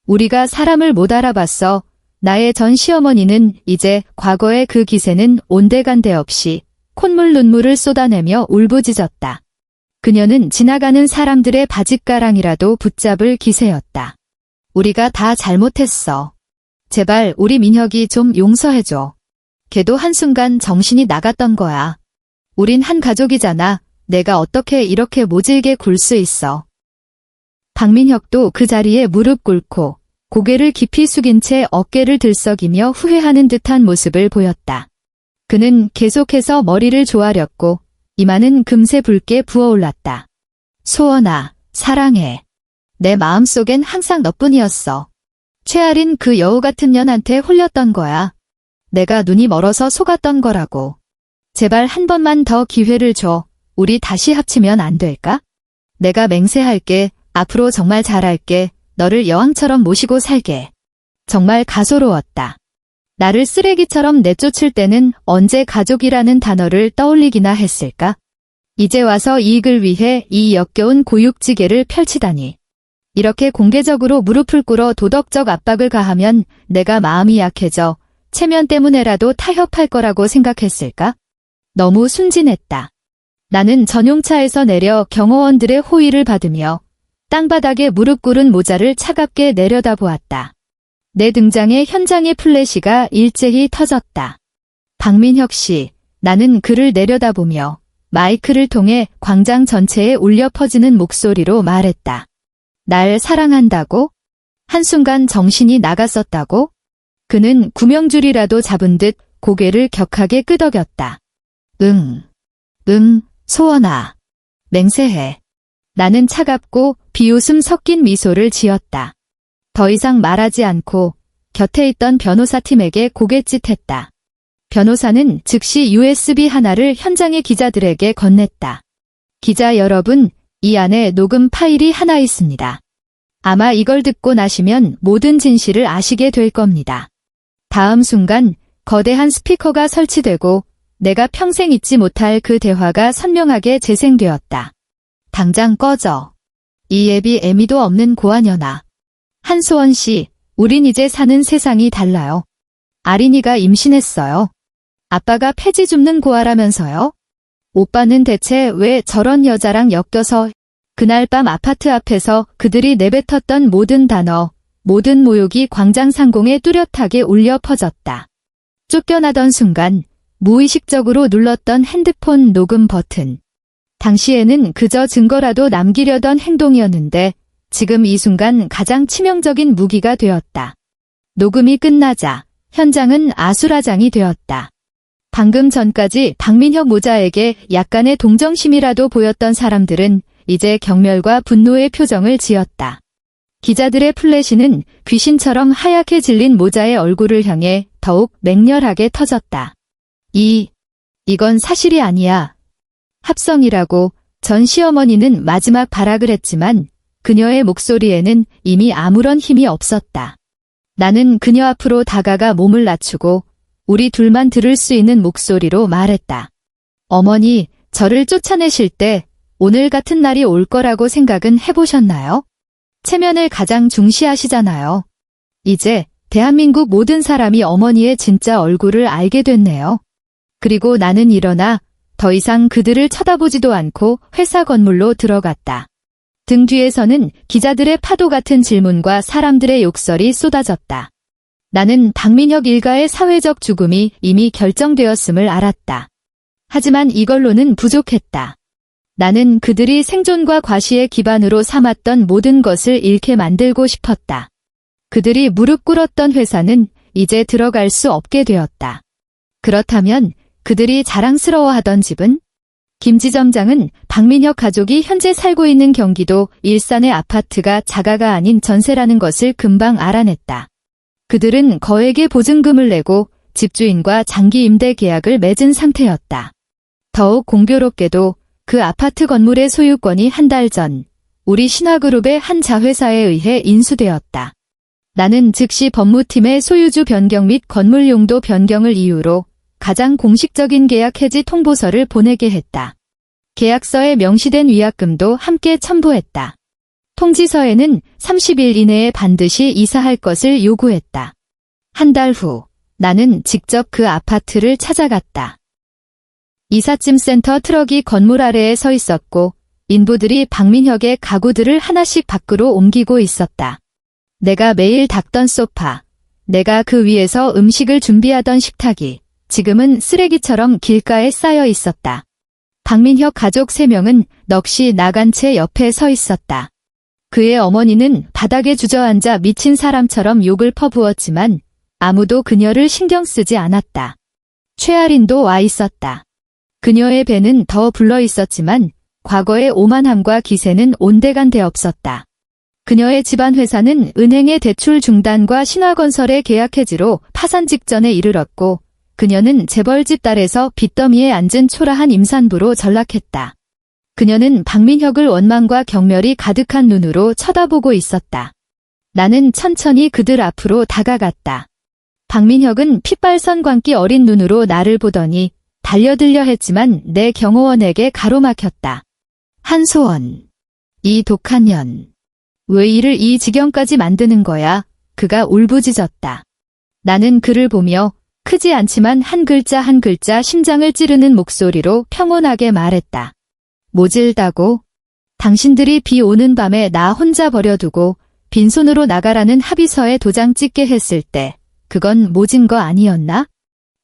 우리가 사람을 못 알아봤어. 나의 전 시어머니는 이제 과거의 그 기세는 온데간데 없이 콧물 눈물을 쏟아내며 울부짖었다. 그녀는 지나가는 사람들의 바짓가랑이라도 붙잡을 기세였다. 우리가 다 잘못했어. 제발 우리 민혁이 좀 용서해줘. 걔도 한순간 정신이 나갔던 거야. 우린 한 가족이잖아. 내가 어떻게 이렇게 모질게 굴 수 있어. 박민혁도 그 자리에 무릎 꿇고 고개를 깊이 숙인 채 어깨를 들썩이며 후회하는 듯한 모습을 보였다. 그는 계속해서 머리를 조아렸고 이마는 금세 붉게 부어올랐다. 소원아, 사랑해. 내 마음속엔 항상 너뿐이었어. 최아린 그 여우 같은 년한테 홀렸던 거야. 내가 눈이 멀어서 속았던 거라고. 제발 한 번만 더 기회를 줘. 우리 다시 합치면 안 될까? 내가 맹세할게. 앞으로 정말 잘할게. 너를 여왕처럼 모시고 살게. 정말 가소로웠다. 나를 쓰레기처럼 내쫓을 때는 언제 가족이라는 단어를 떠올리기나 했을까? 이제 와서 이익을 위해 이 역겨운 고육지계를 펼치다니. 이렇게 공개적으로 무릎을 꿇어 도덕적 압박을 가하면 내가 마음이 약해져 체면 때문에라도 타협할 거라고 생각했을까? 너무 순진했다. 나는 전용차에서 내려 경호원들의 호의를 받으며 땅바닥에 무릎 꿇은 모자를 차갑게 내려다보았다. 내 등장에 현장의 플래시가 일제히 터졌다. 박민혁 씨, 나는 그를 내려다보며 마이크를 통해 광장 전체에 울려 퍼지는 목소리로 말했다. 날 사랑한다고? 한순간 정신이 나갔었다고? 그는 구명줄이라도 잡은 듯 고개를 격하게 끄덕였다. 응, 소원아. 맹세해. 나는 차갑고 비웃음 섞인 미소를 지었다. 더 이상 말하지 않고 곁에 있던 변호사 팀에게 고갯짓했다. 변호사는 즉시 USB 하나를 현장의 기자들에게 건넸다. 기자 여러분, 이 안에 녹음 파일이 하나 있습니다. 아마 이걸 듣고 나시면 모든 진실을 아시게 될 겁니다. 다음 순간 거대한 스피커가 설치되고 내가 평생 잊지 못할 그 대화가 선명하게 재생되었다. 당장 꺼져. 이 애비 애미도 없는 고아녀나. 한소원 씨, 우린 이제 사는 세상이 달라요. 아린이가 임신했어요. 아빠가 폐지 줍는 고아라면서요? 오빠는 대체 왜 저런 여자랑 엮여서. 그날 밤 아파트 앞에서 그들이 내뱉었던 모든 단어, 모든 모욕이 광장 상공에 뚜렷하게 울려 퍼졌다. 쫓겨나던 순간 무의식적으로 눌렀던 핸드폰 녹음 버튼. 당시에는 그저 증거라도 남기려던 행동이었는데 지금 이 순간 가장 치명적인 무기가 되었다. 녹음이 끝나자 현장은 아수라장이 되었다. 방금 전까지 박민혁 모자에게 약간의 동정심이라도 보였던 사람들은 이제 경멸과 분노의 표정을 지었다. 기자들의 플래시는 귀신처럼 하얗게 질린 모자의 얼굴을 향해 더욱 맹렬하게 터졌다. 이건 사실이 아니야. 합성이라고 전 시어머니는 마지막 발악을 했지만 그녀의 목소리에는 이미 아무런 힘이 없었다. 나는 그녀 앞으로 다가가 몸을 낮추고 우리 둘만 들을 수 있는 목소리로 말했다. 어머니, 저를 쫓아내실 때 오늘 같은 날이 올 거라고 생각은 해보셨나요? 체면을 가장 중시하시잖아요. 이제 대한민국 모든 사람이 어머니의 진짜 얼굴을 알게 됐네요. 그리고 나는 일어나 더 이상 그들을 쳐다보지도 않고 회사 건물로 들어갔다. 등 뒤에서는 기자들의 파도 같은 질문과 사람들의 욕설이 쏟아졌다. 나는 박민혁 일가의 사회적 죽음이 이미 결정되었음을 알았다. 하지만 이걸로는 부족했다. 나는 그들이 생존과 과시의 기반으로 삼았던 모든 것을 잃게 만들고 싶었다. 그들이 무릎 꿇었던 회사는 이제 들어갈 수 없게 되었다. 그렇다면 그들이 자랑스러워하던 집은? 김지점장은 박민혁 가족이 현재 살고 있는 경기도 일산의 아파트가 자가가 아닌 전세라는 것을 금방 알아냈다. 그들은 거액의 보증금을 내고 집주인과 장기 임대 계약을 맺은 상태였다. 더욱 공교롭게도 그 아파트 건물의 소유권이 한 달 전 우리 신화그룹의 한 자회사에 의해 인수되었다. 나는 즉시 법무팀의 소유주 변경 및 건물 용도 변경을 이유로 가장 공식적인 계약 해지 통보서를 보내게 했다. 계약서에 명시된 위약금도 함께 첨부했다. 통지서에는 30일 이내에 반드시 이사할 것을 요구했다. 한 달 후 나는 직접 그 아파트를 찾아갔다. 이삿짐 센터 트럭이 건물 아래에 서 있었고 인부들이 박민혁의 가구들을 하나씩 밖으로 옮기고 있었다. 내가 매일 닦던 소파, 내가 그 위에서 음식을 준비하던 식탁이 지금은 쓰레기처럼 길가에 쌓여 있었다. 박민혁 가족 3명은 넋이 나간 채 옆에 서 있었다. 그의 어머니는 바닥에 주저앉아 미친 사람처럼 욕을 퍼부었지만 아무도 그녀를 신경 쓰지 않았다. 최아린도 와 있었다. 그녀의 배는 더 불러 있었지만 과거의 오만함과 기세는 온데간데 없었다. 그녀의 집안 회사는 은행의 대출 중단과 신화건설의 계약 해지로 파산 직전에 이르렀고 그녀는 재벌집 딸에서 빚더미에 앉은 초라한 임산부로 전락했다. 그녀는 박민혁을 원망과 경멸이 가득한 눈으로 쳐다보고 있었다. 나는 천천히 그들 앞으로 다가갔다. 박민혁은 핏발선 광기 어린 눈으로 나를 보더니 달려들려 했지만 내 경호원에게 가로막혔다. 한소원, 이 독한 년. 왜 이를 이 지경까지 만드는 거야? 그가 울부짖었다. 나는 그를 보며 크지 않지만 한 글자 한 글자 심장을 찌르는 목소리로 평온하게 말했다. 모질다고? 당신들이 비 오는 밤에 나 혼자 버려두고 빈손으로 나가라는 합의서에 도장 찍게 했을 때 그건 모진 거 아니었나?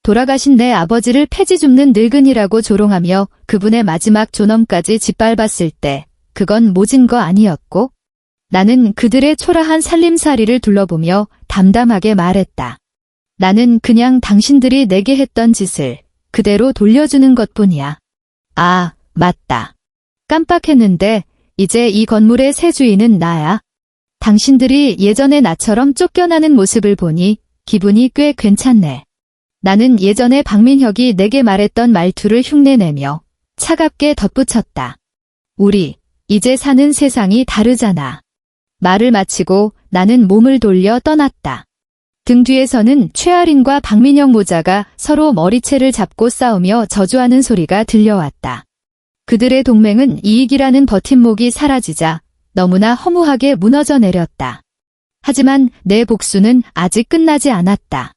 돌아가신 내 아버지를 폐지 줍는 늙은이라고 조롱하며 그분의 마지막 존엄까지 짓밟았을 때 그건 모진 거 아니었고? 나는 그들의 초라한 살림살이를 둘러보며 담담하게 말했다. 나는 그냥 당신들이 내게 했던 짓을 그대로 돌려주는 것뿐이야. 아, 맞다. 깜빡했는데 이제 이 건물의 새 주인은 나야. 당신들이 예전에 나처럼 쫓겨나는 모습을 보니 기분이 꽤 괜찮네. 나는 예전에 박민혁이 내게 말했던 말투를 흉내내며 차갑게 덧붙였다. 우리 이제 사는 세상이 다르잖아. 말을 마치고 나는 몸을 돌려 떠났다. 등 뒤에서는 최아린과 박민혁 모자가 서로 머리채를 잡고 싸우며 저주하는 소리가 들려왔다. 그들의 동맹은 이익이라는 버팀목이 사라지자 너무나 허무하게 무너져 내렸다. 하지만 내 복수는 아직 끝나지 않았다.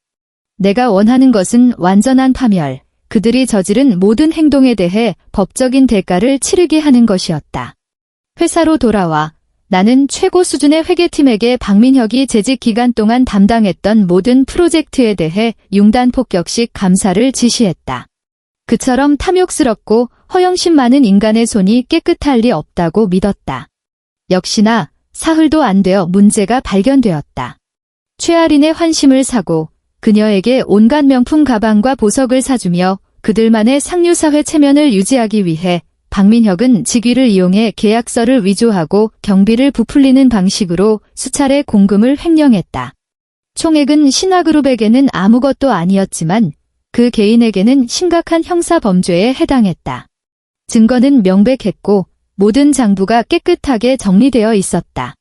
내가 원하는 것은 완전한 파멸, 그들이 저지른 모든 행동에 대해 법적인 대가를 치르게 하는 것이었다. 회사로 돌아와 나는 최고 수준의 회계팀에게 박민혁이 재직 기간 동안 담당했던 모든 프로젝트에 대해 융단폭격식 감사를 지시했다. 그처럼 탐욕스럽고 허영심 많은 인간의 손이 깨끗할 리 없다고 믿었다. 역시나 사흘도 안 되어 문제가 발견되었다. 최아린의 환심을 사고 그녀에게 온갖 명품 가방과 보석을 사주며 그들만의 상류사회 체면을 유지하기 위해 박민혁은 직위를 이용해 계약서를 위조하고 경비를 부풀리는 방식으로 수차례 공금을 횡령했다. 총액은 신화그룹에게는 아무것도 아니었지만 그 개인에게는 심각한 형사 범죄에 해당했다. 증거는 명백했고 모든 장부가 깨끗하게 정리되어 있었다.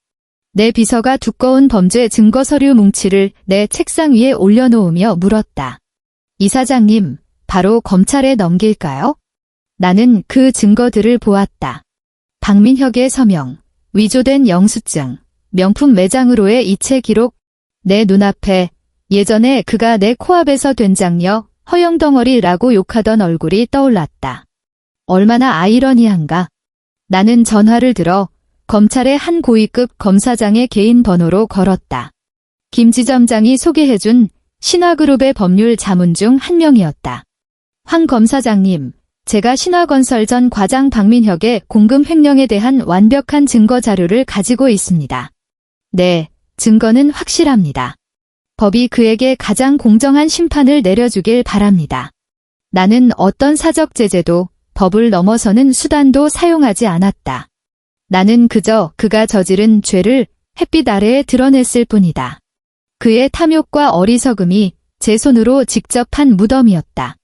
내 비서가 두꺼운 범죄 증거 서류 뭉치를 내 책상 위에 올려놓으며 물었다. 이사장님, 바로 검찰에 넘길까요? 나는 그 증거들을 보았다. 박민혁의 서명, 위조된 영수증, 명품 매장으로의 이체 기록, 내 눈앞에 예전에 그가 내 코앞에서 된장녀, 허영덩어리라고 욕하던 얼굴이 떠올랐다. 얼마나 아이러니한가. 나는 전화를 들어 검찰의 한 고위급 검사장의 개인 번호로 걸었다. 김지점장이 소개해준 신화그룹의 법률 자문 중 한 명이었다. 황 검사장님, 제가 신화건설 전 과장 박민혁의 공금 횡령에 대한 완벽한 증거 자료를 가지고 있습니다. 네, 증거는 확실합니다. 법이 그에게 가장 공정한 심판을 내려주길 바랍니다. 나는 어떤 사적 제재도 법을 넘어서는 수단도 사용하지 않았다. 나는 그저 그가 저지른 죄를 햇빛 아래에 드러냈을 뿐이다. 그의 탐욕과 어리석음이 제 손으로 직접 한 무덤이었다.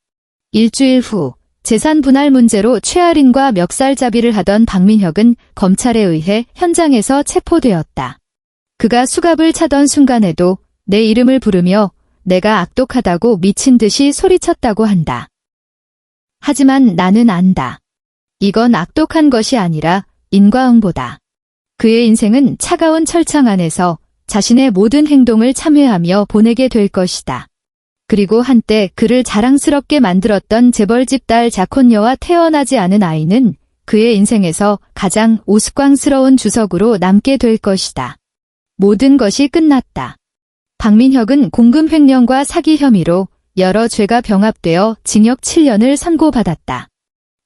일주일 후 재산 분할 문제로 최아린과 멱살잡이를 하던 박민혁은 검찰에 의해 현장에서 체포되었다. 그가 수갑을 차던 순간에도 내 이름을 부르며 내가 악독하다고 미친 듯이 소리쳤다고 한다. 하지만 나는 안다. 이건 악독한 것이 아니라 인과응보다. 그의 인생은 차가운 철창 안에서 자신의 모든 행동을 참회하며 보내게 될 것이다. 그리고 한때 그를 자랑스럽게 만들었던 재벌집 딸 자콘녀와 태어나지 않은 아이는 그의 인생에서 가장 우스꽝스러운 주석으로 남게 될 것이다. 모든 것이 끝났다. 박민혁은 공금 횡령과 사기 혐의로 여러 죄가 병합되어 징역 7년을 선고받았다.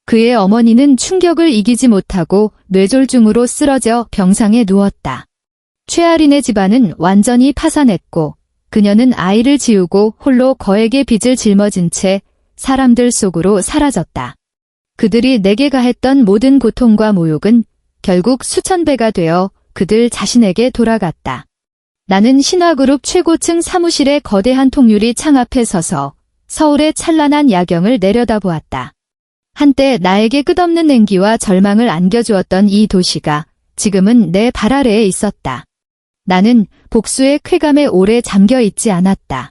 그의 어머니는 충격을 이기지 못하고 뇌졸중으로 쓰러져 병상에 누웠다. 최아린의 집안은 완전히 파산했고 그녀는 아이를 지우고 홀로 거액의 빚을 짊어진 채 사람들 속으로 사라졌다. 그들이 내게 가했던 모든 고통과 모욕은 결국 수천 배가 되어 그들 자신에게 돌아갔다. 나는 신화그룹 최고층 사무실의 거대한 통유리 창 앞에 서서 서울의 찬란한 야경을 내려다보았다. 한때 나에게 끝없는 냉기와 절망을 안겨주었던 이 도시가 지금은 내 발 아래에 있었다. 나는 복수의 쾌감에 오래 잠겨 있지 않았다.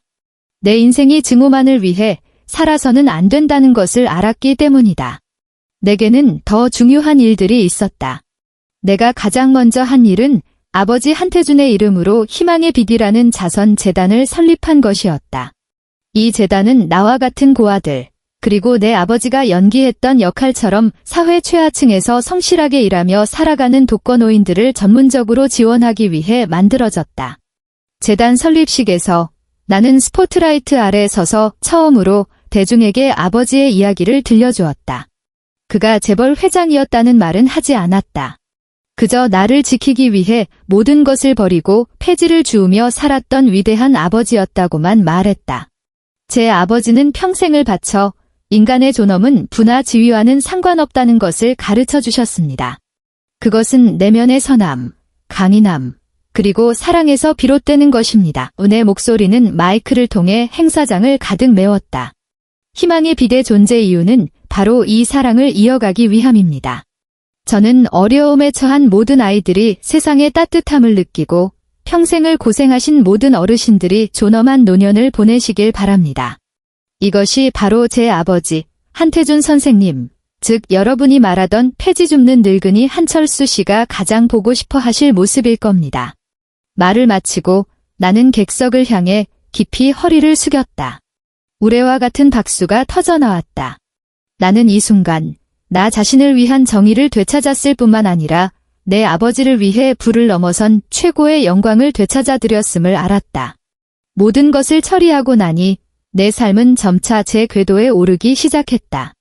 내 인생이 증오만을 위해 살아서는 안 된다는 것을 알았기 때문이다. 내게는 더 중요한 일들이 있었다. 내가 가장 먼저 한 일은 아버지 한태준의 이름으로 희망의 빛이라는 자선 재단을 설립한 것이었다. 이 재단은 나와 같은 고아들, 그리고 내 아버지가 연기했던 역할처럼 사회 최하층에서 성실하게 일하며 살아가는 독거노인들을 전문적으로 지원하기 위해 만들어졌다. 재단 설립식에서 나는 스포트라이트 아래 서서 처음으로 대중에게 아버지의 이야기를 들려주었다. 그가 재벌 회장이었다는 말은 하지 않았다. 그저 나를 지키기 위해 모든 것을 버리고 폐지를 주우며 살았던 위대한 아버지였다고만 말했다. 제 아버지는 평생을 바쳐 인간의 존엄은 부나 지위와는 상관없다는 것을 가르쳐 주셨습니다. 그것은 내면의 선함, 강인함, 그리고 사랑에서 비롯되는 것입니다. 내 목소리는 마이크를 통해 행사장을 가득 메웠다. 희망의 빛의 존재 이유는 바로 이 사랑을 이어가기 위함입니다. 저는 어려움에 처한 모든 아이들이 세상의 따뜻함을 느끼고 평생을 고생하신 모든 어르신들이 존엄한 노년을 보내시길 바랍니다. 이것이 바로 제 아버지 한태준 선생님, 즉 여러분이 말하던 폐지 줍는 늙은이 한철수 씨가 가장 보고 싶어 하실 모습일 겁니다. 말을 마치고 나는 객석을 향해 깊이 허리를 숙였다. 우레와 같은 박수가 터져나왔다. 나는 이 순간 나 자신을 위한 정의를 되찾았을 뿐만 아니라 내 아버지를 위해 불을 넘어선 최고의 영광을 되찾아드렸음을 알았다. 모든 것을 처리하고 나니 내 삶은 점차 제 궤도에 오르기 시작했다.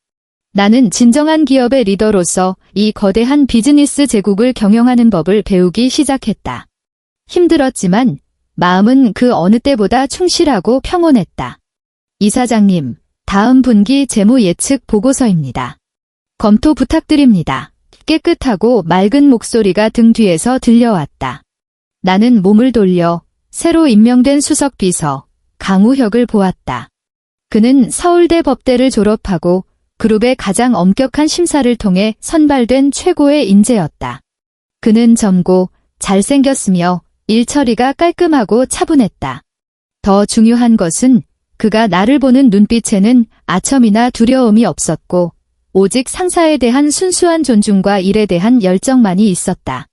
나는 진정한 기업의 리더로서 이 거대한 비즈니스 제국을 경영하는 법을 배우기 시작했다. 힘들었지만 마음은 그 어느 때보다 충실하고 평온했다. 이사장님, 다음 분기 재무 예측 보고서입니다. 검토 부탁드립니다. 깨끗하고 맑은 목소리가 등 뒤에서 들려왔다. 나는 몸을 돌려 새로 임명된 수석비서 강우혁을 보았다. 그는 서울대 법대를 졸업하고 그룹의 가장 엄격한 심사를 통해 선발된 최고의 인재였다. 그는 젊고 잘생겼으며 일처리가 깔끔하고 차분했다. 더 중요한 것은 그가 나를 보는 눈빛에는 아첨이나 두려움이 없었고 오직 상사에 대한 순수한 존중과 일에 대한 열정만이 있었다.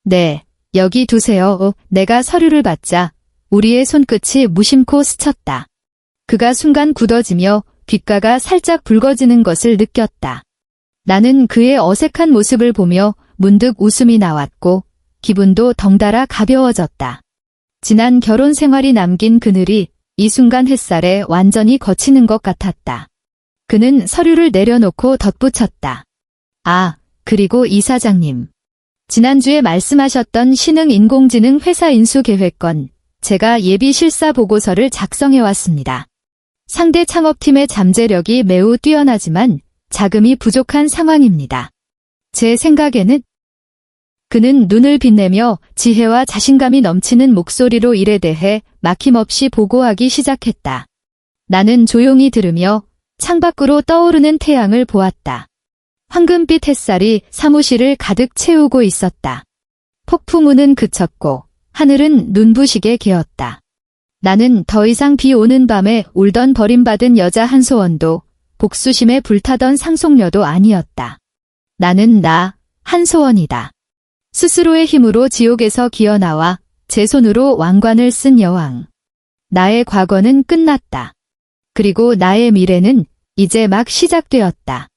네, 여기 두세요. 내가 서류를 받자 우리의 손끝이 무심코 스쳤다. 그가 순간 굳어지며 귓가가 살짝 붉어지는 것을 느꼈다. 나는 그의 어색한 모습을 보며 문득 웃음이 나왔고 기분도 덩달아 가벼워졌다. 지난 결혼 생활이 남긴 그늘이 이 순간 햇살에 완전히 거치는 것 같았다. 그는 서류를 내려놓고 덧붙였다. 아, 그리고 이사장님. 지난주에 말씀하셨던 신흥인공지능 회사 인수계획건, 제가 예비 실사 보고서를 작성해왔습니다. 상대 창업팀의 잠재력이 매우 뛰어나지만 자금이 부족한 상황입니다. 제 생각에는 그는 눈을 빛내며 지혜와 자신감이 넘치는 목소리로 일에 대해 막힘없이 보고하기 시작했다. 나는 조용히 들으며 창밖으로 떠오르는 태양을 보았다. 황금빛 햇살이 사무실을 가득 채우고 있었다. 폭풍우는 그쳤고 하늘은 눈부시게 개었다. 나는 더 이상 비 오는 밤에 울던 버림받은 여자 한소원도 복수심에 불타던 상속녀도 아니었다. 나는 나, 한소원이다. 스스로의 힘으로 지옥에서 기어나와 제 손으로 왕관을 쓴 여왕. 나의 과거는 끝났다. 그리고 나의 미래는 이제 막 시작되었다.